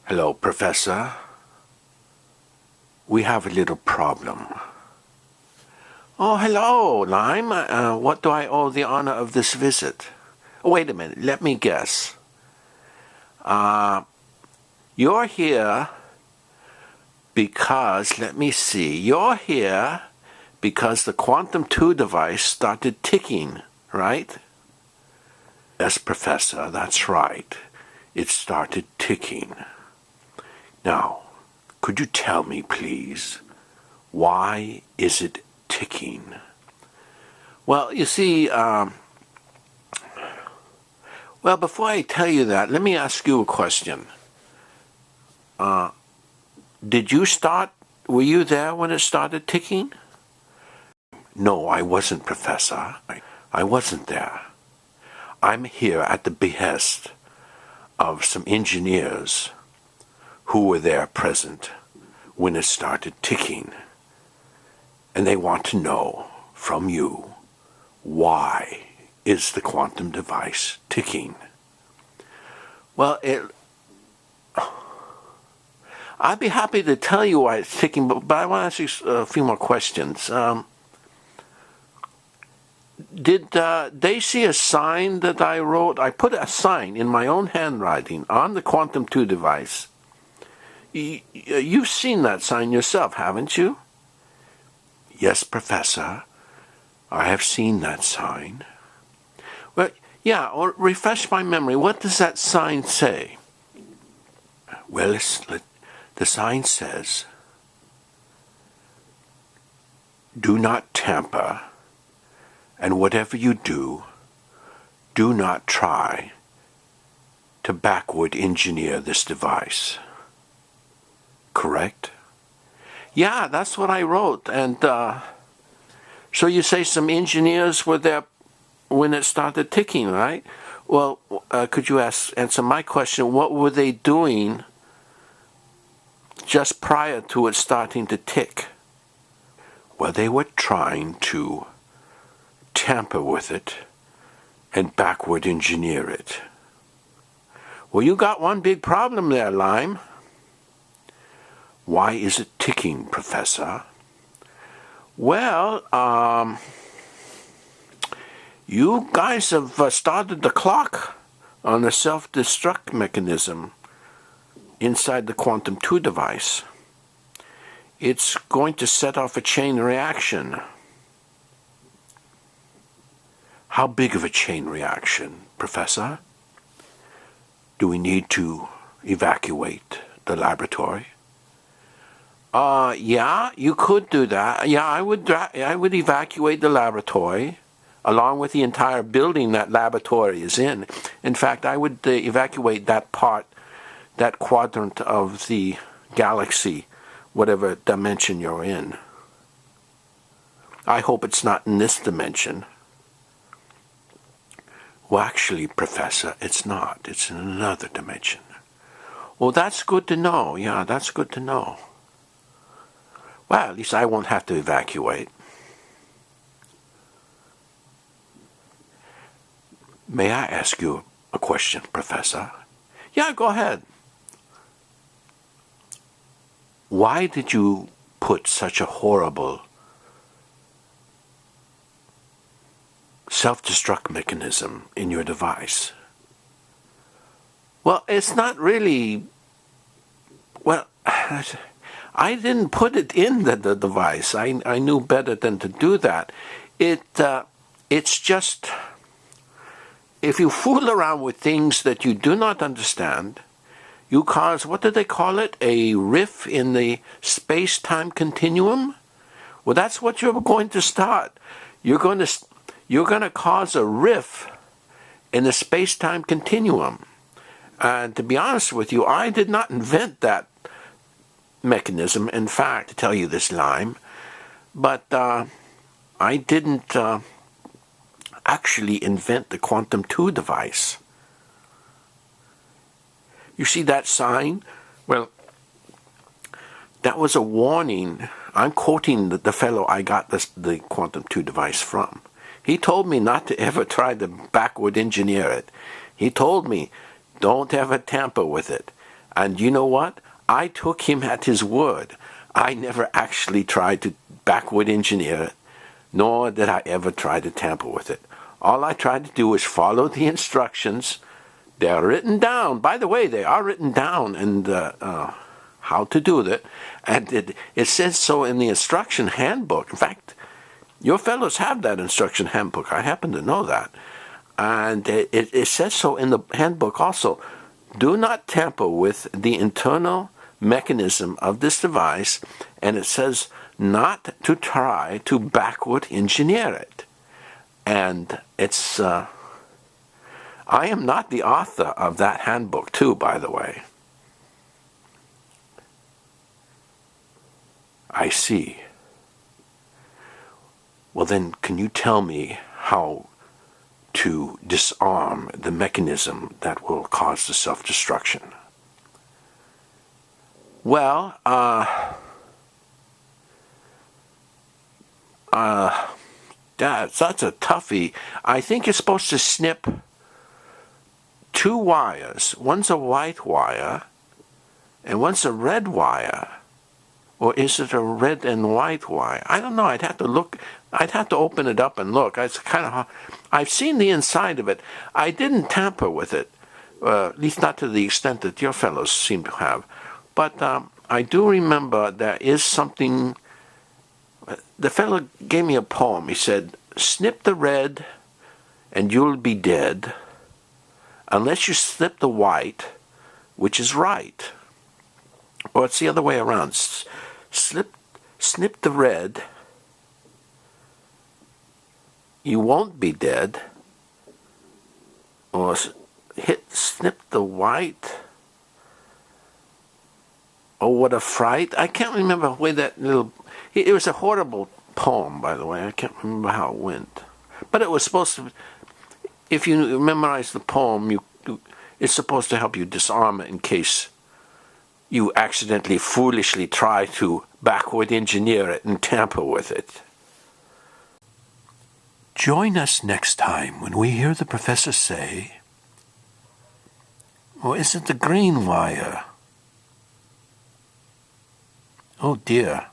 Hello, Professor. We have a little problem. Oh, hello, Lime. What do I owe the honor of this visit? Oh, wait a minute. Let me guess. You're here because, let me see, you're here because the Quantum 2 device started ticking, right? Yes, Professor, that's right. It started ticking. Now, could you tell me, please, why is it ticking? Well, you see, well, before I tell you that, let me ask you a question. Were you there when it started ticking? No, I wasn't, Professor. I wasn't there. I'm here at the behest of some engineers who were there present when it started ticking. And they want to know from you, why is the quantum device ticking? Well, I'd be happy to tell you why it's ticking, but I want to ask you a few more questions. Did they see a sign that I wrote? I put a sign in my own handwriting on the Quantum 2 device. You've seen that sign yourself, haven't you? Yes, Professor. I have seen that sign. Well, yeah, or refresh my memory. What does that sign say? Well, the sign says, do not tamper, and whatever you do, do not try to backward engineer this device. Correct? Yeah, that's what I wrote. And so you say some engineers were there when it started ticking, right? Well, could you answer my question? What were they doing just prior to it starting to tick? Well, they were trying to tamper with it and backward engineer it. Well, you got one big problem there, Lime. Why is it ticking, Professor? Well, you guys have started the clock on the self-destruct mechanism inside the Quantum 2 device. It's going to set off a chain reaction. How big of a chain reaction, Professor? Do we need to evacuate the laboratory? Yeah, you could do that. Yeah, I would evacuate the laboratory along with the entire building that laboratory is in. In fact, I would evacuate that quadrant of the galaxy, whatever dimension you're in. I hope it's not in this dimension. Well, actually, Professor, it's not. It's in another dimension. Well, that's good to know. Yeah, that's good to know. Well, at least I won't have to evacuate. May I ask you a question, Professor? Yeah, go ahead. Why did you put such a horrible self-destruct mechanism in your device? Well, it's not really... Well, I didn't put it in the device. I knew better than to do that. It's just... If you fool around with things that you do not understand, you cause, what do they call it, a rift in the space-time continuum? Well, that's what you're going to start. You're going to cause a rift in the space-time continuum. And to be honest with you, I did not invent that mechanism. In fact, to tell you this, Lime, but I didn't actually invent the Quantum 2 device. You see that sign? Well, that was a warning. I'm quoting the fellow I got the Quantum 2 device from. He told me not to ever try to backward engineer it. He told me, don't ever tamper with it. And you know what? I took him at his word. I never actually tried to backward engineer it, nor did I ever try to tamper with it. All I tried to do was follow the instructions. They're written down. By the way, they are written down, and how to do that. And it says so in the instruction handbook. In fact, your fellows have that instruction handbook. I happen to know that. And it says so in the handbook also. Do not tamper with the internal mechanism of this device, and it says not to try to backward engineer it. And it's, I am not the author of that handbook too, by the way. I see. Well then, can you tell me how to disarm the mechanism that will cause the self-destruction? Well, that's a toughie. I think you're supposed to snip 2 wires. One's a white wire, and one's a red wire. Or is it a red and white wire? I don't know. I'd have to look. I'd have to open it up and look. It's kind of hard. I've seen the inside of it. I didn't tamper with it, at least not to the extent that your fellows seem to have. But I do remember there is something. The fellow gave me a poem. He said, "Snip the red, and you'll be dead, unless you snip the white, which is right." Or it's the other way around. Snip the red, you won't be dead. Or snip the white. Oh, what a fright. I can't remember where that little... It was a horrible poem, by the way. I can't remember how it went. But it was supposed to... If you memorize the poem, it's supposed to help you disarm it in case you accidentally, foolishly try to backward engineer it and tamper with it. Join us next time when we hear the professor say, or is it the green wire? Oh dear.